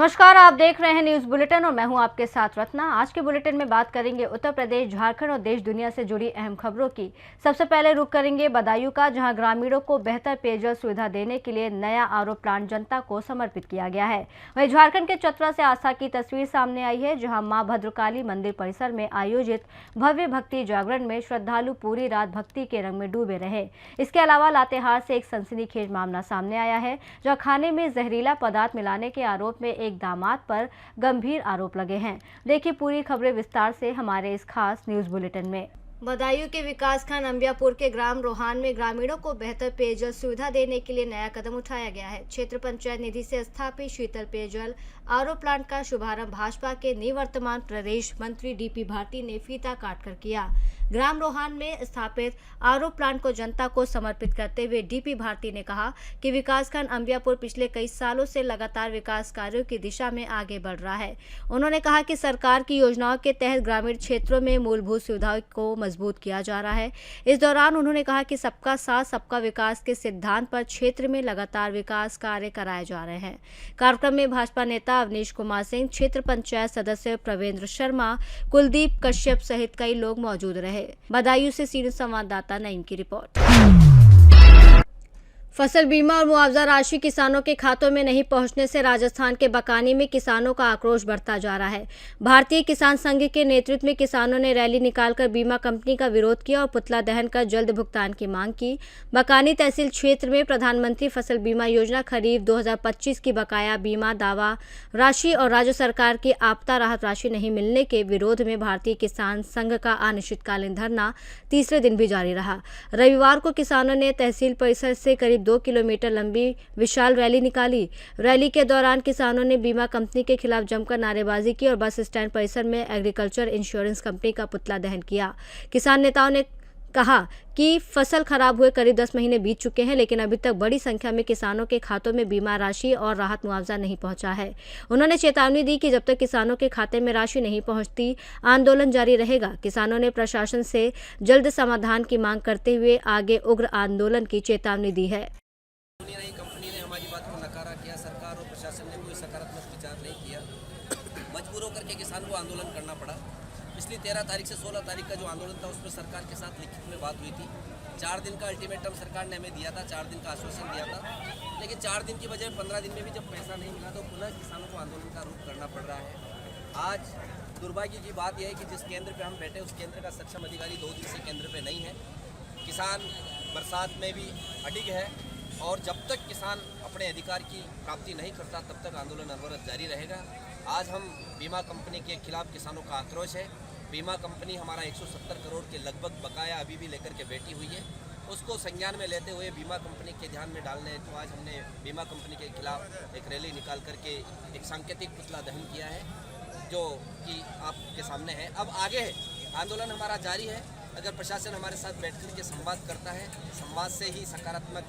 नमस्कार, आप देख रहे हैं न्यूज बुलेटिन और मैं हूं आपके साथ रत्ना। आज के बुलेटिन में बात करेंगे उत्तर प्रदेश, झारखंड और देश दुनिया से जुड़ी अहम खबरों की। सबसे पहले रुख करेंगे बदायूं का, जहां ग्रामीणों को बेहतर पेयजल सुविधा देने के लिए नया आरओ प्लांट जनता को समर्पित किया गया है। वहीं झारखंड के चतरा से आस्था की तस्वीर सामने आई है, जहाँ माँ भद्रकाली मंदिर परिसर में आयोजित भव्य भक्ति जागरण में श्रद्धालु पूरी रात भक्ति के रंग में डूबे रहे। इसके अलावा लातेहार से एक सनसनीखेज मामला सामने आया है, जहाँ खाने में जहरीला पदार्थ मिलाने के आरोप में एक दामाद पर गंभीर आरोप लगे हैं। देखिए पूरी खबरें विस्तार से हमारे इस खास न्यूज बुलेटिन में। बदायूं के विकासखंड अंबियापुर के ग्राम रोहान में ग्रामीणों को बेहतर पेयजल सुविधा देने के लिए नया कदम उठाया गया है। क्षेत्र पंचायत निधि से स्थापित शीतल पेयजल आरओ प्लांट का शुभारंभ भाजपा के निवर्तमान प्रदेश मंत्री डीपी भारती ने फीता काटकर किया। ग्राम रोहान में स्थापित आरओ प्लांट को जनता को समर्पित करते हुए डीपी भारती ने कहा कि विकासखंड अंबियापुर पिछले कई सालों से लगातार विकास कार्यों की दिशा में आगे बढ़ रहा है। उन्होंने कहा कि सरकार की योजनाओं के तहत ग्रामीण क्षेत्रों में मूलभूत सुविधाओं को मजबूत किया जा रहा है। इस दौरान उन्होंने कहा कि सबका साथ सबका विकास के सिद्धांत पर क्षेत्र में लगातार विकास कार्य कराए जा रहे हैं। कार्यक्रम में भाजपा नेता अवनीश कुमार सिंह, क्षेत्र पंचायत सदस्य प्रवेंद्र शर्मा, कुलदीप कश्यप सहित कई लोग मौजूद रहे। बदायूं से सीनियर संवाददाता नईम की रिपोर्ट। फसल बीमा और मुआवजा राशि किसानों के खातों में नहीं पहुंचने से राजस्थान के बकानी में किसानों का आक्रोश बढ़ता जा रहा है। भारतीय किसान संघ के नेतृत्व में किसानों ने रैली निकालकर बीमा कंपनी का विरोध किया और पुतला दहन कर जल्द भुगतान की मांग की। बकानी तहसील क्षेत्र में प्रधानमंत्री फसल बीमा योजना खरीफ 2025 की बकाया बीमा दावा राशि और राज्य सरकार की आपदा राहत राशि नहीं मिलने के विरोध में भारतीय किसान संघ का अनिश्चितकालीन धरना तीसरे दिन भी जारी रहा। रविवार को किसानों ने तहसील परिसर से करीब 2 किलोमीटर लंबी विशाल रैली निकाली। रैली के दौरान किसानों ने बीमा कंपनी के खिलाफ जमकर नारेबाजी की और बस स्टैंड परिसर में एग्रीकल्चर इंश्योरेंस कंपनी का पुतला दहन किया। किसान नेताओं ने कहा कि फसल खराब हुए करीब 10 महीने बीत चुके हैं, लेकिन अभी तक बड़ी संख्या में किसानों के खातों में बीमा राशि और राहत मुआवजा नहीं पहुंचा है। उन्होंने चेतावनी दी कि जब तक किसानों के खाते में राशि नहीं पहुंचती, आंदोलन जारी रहेगा। किसानों ने प्रशासन से जल्द समाधान की मांग करते हुए आगे उग्र आंदोलन की चेतावनी दी है। कंपनी ने हमारी बात को नकारा किया। सरकार और प्रशासन ने कोई सकारात्मक विचार नहीं किया। मजबूर होकर के किसान को आंदोलन करना पड़ा। पिछली 13 तारीख से 16 तारीख का जो आंदोलन था उसमें सरकार के साथ लिखित में बात हुई थी। 4 दिन का अल्टीमेटम सरकार ने हमें दिया था, 4 दिन का आश्वासन दिया था, लेकिन 4 दिन की बजाय 15 दिन में भी जब पैसा नहीं मिला तो पुनः किसानों को आंदोलन का रूप करना पड़ रहा है। आज दुर्भाग्य की बात यह है कि जिस केंद्र पर हम बैठे उस केंद्र का सक्षम अधिकारी 2 दिन से केंद्र पर नहीं है। किसान बरसात में भी अडिग है और जब तक किसान अपने अधिकार की प्राप्ति नहीं करता तब तक आंदोलन अनवरत जारी रहेगा। आज हम बीमा कंपनी के खिलाफ किसानों का आक्रोश है। बीमा कंपनी हमारा 170 करोड़ के लगभग बकाया अभी भी लेकर के बैठी हुई है। उसको संज्ञान में लेते हुए बीमा कंपनी के ध्यान में डालने तो आज हमने बीमा कंपनी के खिलाफ एक रैली निकाल करके एक सांकेतिक पुतला दहन किया है, जो कि आपके सामने है। अब आगे आंदोलन हमारा जारी है। अगर प्रशासन हमारे साथ बैठकर के संवाद करता है, संवाद से ही सकारात्मक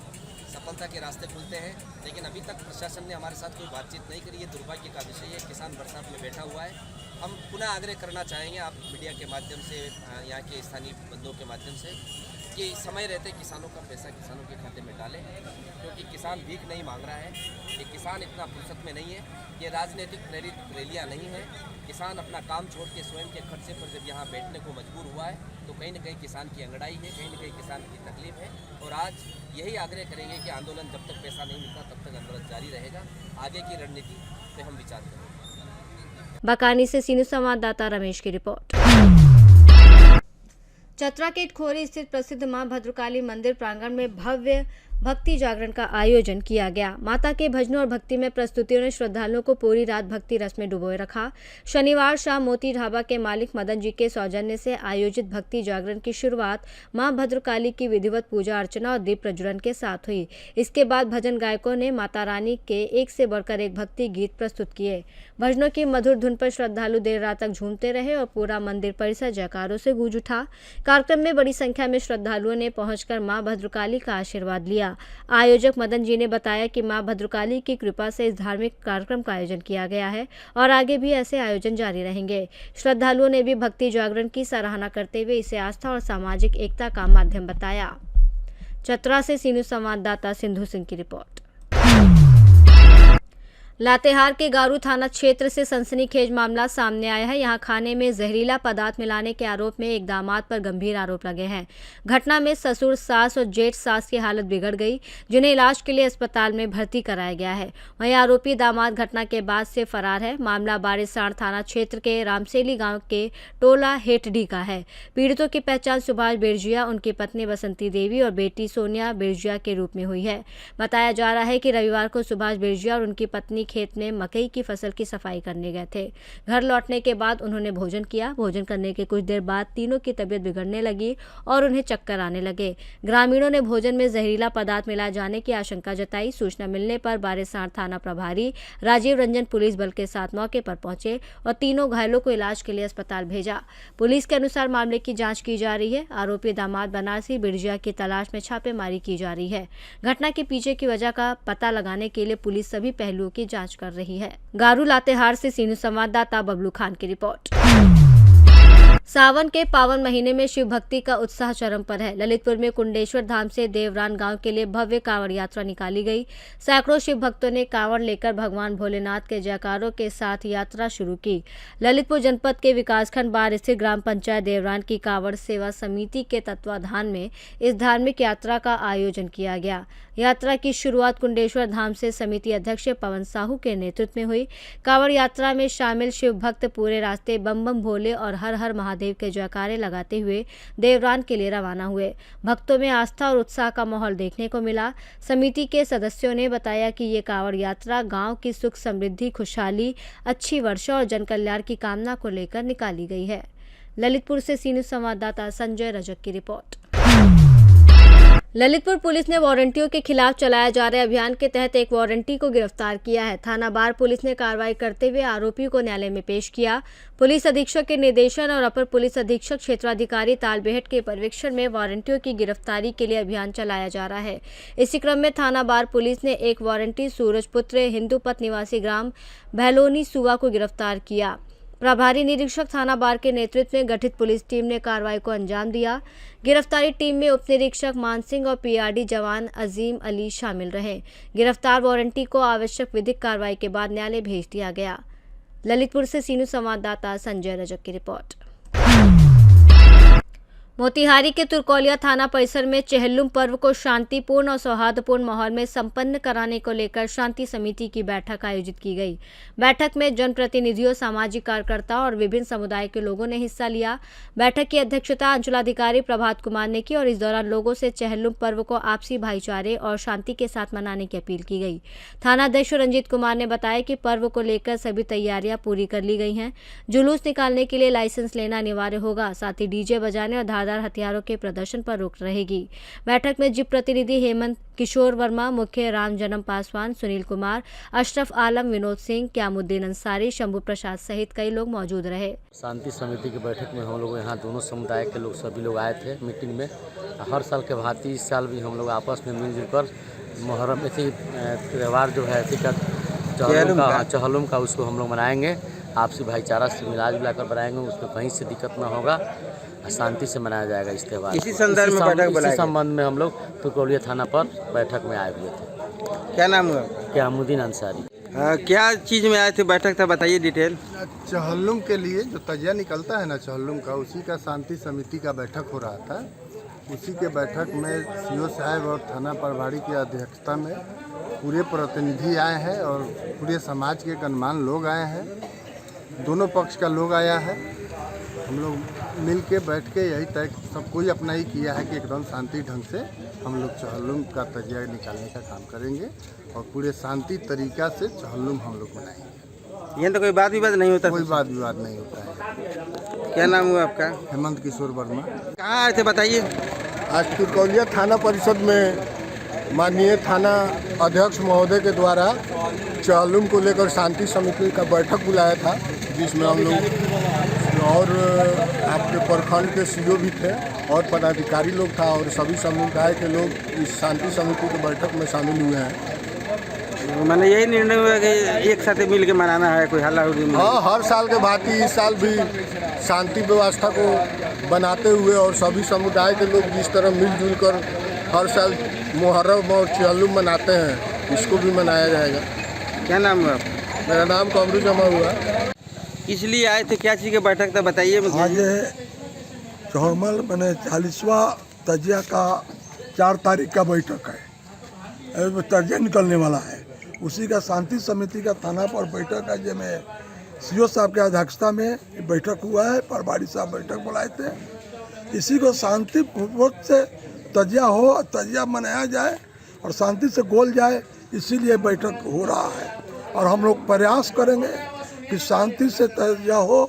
सफलता के रास्ते खुलते हैं, लेकिन अभी तक प्रशासन ने हमारे साथ कोई बातचीत नहीं करी। ये दुर्भाग्य का विषय है। किसान बरसात में बैठा हुआ है। हम पुनः आग्रह करना चाहेंगे आप मीडिया के माध्यम से, यहाँ के स्थानीय बंधुओं के माध्यम से, कि समय रहते किसानों का पैसा किसानों के खाते में डालें, क्योंकि किसान भीख नहीं मांग रहा है। ये किसान इतना फुर्सत में नहीं है। ये राजनीतिक प्रेरित रैलियाँ नहीं है। किसान अपना काम छोड़ के स्वयं के खर्चे पर जब यहाँ बैठने को मजबूर हुआ है तो कहीं न कहीं किसान की अंगड़ाई है, कहीं न कहीं किसान की तकलीफ है। और आज यही आग्रह करेंगे कि आंदोलन जब तक पैसा नहीं मिलता तब तक आंदोलन जारी रहेगा। आगे की रणनीति पे हम विचार करेंगे। बकानी से सीनियर संवाददाता रमेश की रिपोर्ट। चतरा के इटखोरी स्थित प्रसिद्ध मां भद्रकाली मंदिर प्रांगण में भव्य भक्ति जागरण का आयोजन किया गया। माता के भजनों और भक्ति में प्रस्तुतियों ने श्रद्धालुओं को पूरी रात भक्ति रस में डुबोए रखा। शनिवार शाम मोती ढाबा के मालिक मदन जी के सौजन्य से आयोजित भक्ति जागरण की शुरुआत मां भद्रकाली की विधिवत पूजा अर्चना और दीप प्रज्वलन के साथ हुई। इसके बाद भजन गायकों ने माता रानी के एक से बढ़कर एक भक्ति गीत प्रस्तुत किए। भजनों की मधुर धुन पर श्रद्धालु देर रात तक झूमते रहे और पूरा मंदिर परिसर जयकारों से गूंज उठा। कार्यक्रम में बड़ी संख्या में श्रद्धालुओं ने पहुंचकर मां भद्रकाली का आशीर्वाद लिया। आयोजक मदन जी ने बताया कि मां भद्रकाली की कृपा से इस धार्मिक कार्यक्रम का आयोजन किया गया है और आगे भी ऐसे आयोजन जारी रहेंगे। श्रद्धालुओं ने भी भक्ति जागरण की सराहना करते हुए इसे आस्था और सामाजिक एकता का माध्यम बताया। चतरा से सीनियर संवाददाता सिंधु सिंह की रिपोर्ट। लातेहार के गारू थाना क्षेत्र से सनसनीखेज मामला सामने आया है। यहां खाने में जहरीला पदार्थ मिलाने के आरोप में एक दामाद पर गंभीर आरोप लगे हैं। घटना में ससुर, सास और जेठ सास की हालत बिगड़ गई, जिन्हें इलाज के लिए अस्पताल में भर्ती कराया गया है। वहीं आरोपी दामाद घटना के बाद से फरार है। मामला बारिसाण थाना क्षेत्र के रामसेली गाँव के टोला हेटडी का है। पीड़ितों की पहचान सुभाष बिरजिया, उनकी पत्नी बसंती देवी और बेटी सोनिया बिरजिया के रूप में हुई है। बताया जा रहा है कि रविवार को सुभाष बिरजिया और उनकी पत्नी खेत में मकई की फसल की सफाई करने गए थे। घर लौटने के बाद उन्होंने भोजन किया। भोजन करने के कुछ देर बाद तीनों की तबीयत बिगड़ने लगी और उन्हें चक्कर आने लगे। ग्रामीणों ने भोजन में जहरीला पदार्थ मिलाए जाने की आशंका जताई। सूचना मिलने पर बारिसाण थाना प्रभारी राजीव रंजन पुलिस बल के साथ मौके पर पहुंचे और तीनों घायलों को इलाज के लिए अस्पताल भेजा। पुलिस के अनुसार मामले की जाँच की जा रही है। आरोपी दामाद बनारसी बिरजिया की तलाश में छापेमारी की जा रही है। घटना के पीछे की वजह का पता लगाने के लिए पुलिस सभी पहलुओं की जांच कर रही है। गारू लातेहार से सीनू संवाददाता बबलू खान की रिपोर्ट। सावन के पावन महीने में शिव भक्ति का उत्साह चरम पर है। ललितपुर में कुंडेश्वर धाम से देवरान गांव के लिए भव्य कांवड़ यात्रा निकाली गई। सैकड़ों शिव भक्तों ने कांवड़ लेकर भगवान भोलेनाथ के जयकारों के साथ यात्रा शुरू की। ललितपुर जनपद के विकासखंड बार स्थित ग्राम पंचायत देवरान की कांवड़ सेवा समिति के तत्वाधान में इस धार्मिक यात्रा का आयोजन किया गया। यात्रा की शुरुआत कुंडेश्वर धाम से समिति अध्यक्ष पवन साहू के नेतृत्व में हुई। कांवड़ यात्रा में शामिल शिव भक्त पूरे रास्ते बम बम भोले और हर हर महादेव के जयकारे लगाते हुए देवरान के लिए रवाना हुए। भक्तों में आस्था और उत्साह का माहौल देखने को मिला। समिति के सदस्यों ने बताया कि ये कांवड़ यात्रा गांव की सुख समृद्धि, खुशहाली, अच्छी वर्षा और जन कल्याण की कामना को लेकर निकाली गई है। ललितपुर से सीनू संवाददाता संजय रजक की रिपोर्ट। ललितपुर पुलिस ने वारंटियों के खिलाफ चलाए जा रहे अभियान के तहत एक वारंटी को गिरफ्तार किया है। थाना बार पुलिस ने कार्रवाई करते हुए आरोपी को न्यायालय में पेश किया। पुलिस अधीक्षक के निर्देशन और अपर पुलिस अधीक्षक क्षेत्राधिकारी तालबेहट के पर्यवेक्षण में वारंटियों की गिरफ्तारी के लिए अभियान चलाया जा रहा है। इसी क्रम में थाना बार पुलिस ने एक वारंटी सूरजपुत्र हिंदूपत निवासी ग्राम भैलोनी सुवा को गिरफ्तार किया। प्रभारी निरीक्षक थाना बार के नेतृत्व में गठित पुलिस टीम ने कार्रवाई को अंजाम दिया। गिरफ्तारी टीम में उप निरीक्षक मान सिंह और पीआरडी जवान अजीम अली शामिल रहे। गिरफ्तार वारंटी को आवश्यक विधिक कार्रवाई के बाद न्यायालय भेज दिया गया। ललितपुर से सीनू संवाददाता संजय रजक की रिपोर्ट। मोतिहारी के तुरकौलिया थाना परिसर में चेहल्लुम पर्व को शांतिपूर्ण और सौहार्दपूर्ण माहौल में संपन्न कराने को लेकर शांति समिति की बैठक आयोजित की गई। बैठक में जनप्रतिनिधियों, सामाजिक कार्यकर्ताओं और विभिन्न समुदाय के लोगों ने हिस्सा लिया। बैठक की अध्यक्षता अंचलाधिकारी प्रभात कुमार ने की और इस दौरान लोगों से चेहल्लुम पर्व को आपसी भाईचारे और शांति के साथ मनाने की अपील की गई। थानाध्यक्ष रंजीत कुमार ने बताया कि पर्व को लेकर सभी तैयारियां पूरी कर ली गई हैं। जुलूस निकालने के लिए लाइसेंस लेना अनिवार्य होगा। साथ ही डीजे बजाने और हथियारों के प्रदर्शन पर रोक रहेगी। बैठक में जिप प्रतिनिधि हेमंत किशोर वर्मा, मुख्य राम जन्म पासवान, सुनील कुमार, अशरफ आलम, विनोद सिंह, क्यामुद्दीन अंसारी, शंभू प्रसाद सहित कई लोग मौजूद रहे। शांति समिति की बैठक में हम लोग यहाँ दोनों समुदाय के लोग सभी लोग आए थे मीटिंग में। हर साल के भांति इस साल भी हम लोग आपस में मिलजुल कर मुहर्रम ऐसी त्यौहार जो है चहलुम का उसको हम लोग मनाएंगे। आपसी भाईचारा से मिला जुला कर बनाएंगे, उसमें कहीं से दिक्कत ना होगा, शांति से मनाया जाएगा इस त्यौहार। इसी संदर्भ में बैठक बुलाई। इसी संबंध में हम लोग तुरकौलिया थाना पर बैठक में आए हुए थे। क्या नाम हुआ? क्यामुद्दीन अंसारी। क्या चीज़ में आए थे बैठक था, बताइए डिटेल। चहल्लुम के लिए जो तजिया निकलता है ना चहल्लुम का, उसी का शांति समिति का बैठक हो रहा था। उसी के बैठक में सीओ साहब और थाना प्रभारी की अध्यक्षता में पूरे प्रतिनिधि आए हैं और पूरे समाज के गणमान्य लोग आए हैं। दोनों पक्ष का लोग आया है। हम लोग मिल के बैठ के यही तय सब कोई अपना ही किया है कि एकदम शांति ढंग से हम लोग चहल्लुम का तजिया निकालने का काम करेंगे और पूरे शांति तरीका से चहल्लुम हम लोग बनाएंगे। यहाँ तो कोई बात विवाद नहीं होता? कोई बात विवाद नहीं होता है। क्या नाम हुआ आपका? हेमंत किशोर वर्मा। कहाँ आए थे बताइए। आज तुरकौलिया थाना परिषद में माननीय थाना अध्यक्ष महोदय के द्वारा चहल्लुम को लेकर शांति समिति का बैठक बुलाया था, जिसमें हम लोग और आपके प्रखंड के सीओ भी थे और पदाधिकारी लोग था और सभी समुदाय के लोग इस शांति समिति की बैठक में शामिल हुए हैं। मैंने यही निर्णय हुआ कि एक साथ मिल के मनाना है, कोई हल्ला हुई? हाँ, हर साल के भांति इस साल भी शांति व्यवस्था को बनाते हुए और सभी समुदाय के लोग जिस तरह मिलजुल कर हर साल मुहर्रम और चहल्लुम मनाते हैं, इसको भी मनाया जाएगा। क्या नाम है आपका? मेरा नाम कमरू जमा हुआ। इसलिए आए थे, क्या चीज़ की बैठक था बताइए मुझे। आज चौमल मैंने 40वां तजिया का 4 तारीख का बैठक है, तजिया निकलने वाला है। उसी का शांति समिति का थाना पर बैठक है, जिसमें सीओ साहब के अध्यक्षता में बैठक हुआ है। परवाड़ी साहब बैठक बुलाए थे। इसी को शांतिपूर्वक से तजिया हो, तजिया मनाया जाए और शांति से गोल जाए, इसीलिए बैठक हो रहा है। और हम लोग प्रयास करेंगे कि शांति से तजिया हो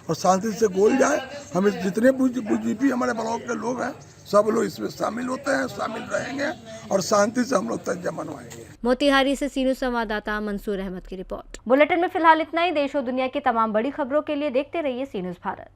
और शांति से गोल जाए। हम जितने बीजेपी हमारे ब्लॉक के लोग हैं, सब लोग इसमें शामिल होते हैं, शामिल रहेंगे और शांति से हम लोग तजिया मनवाएंगे। मोतिहारी से सीनू संवाददाता मंसूर अहमद की रिपोर्ट। बुलेटिन में फिलहाल इतना ही। देश और दुनिया की तमाम बड़ी खबरों के लिए देखते रहिए सी न्यूज़ भारत।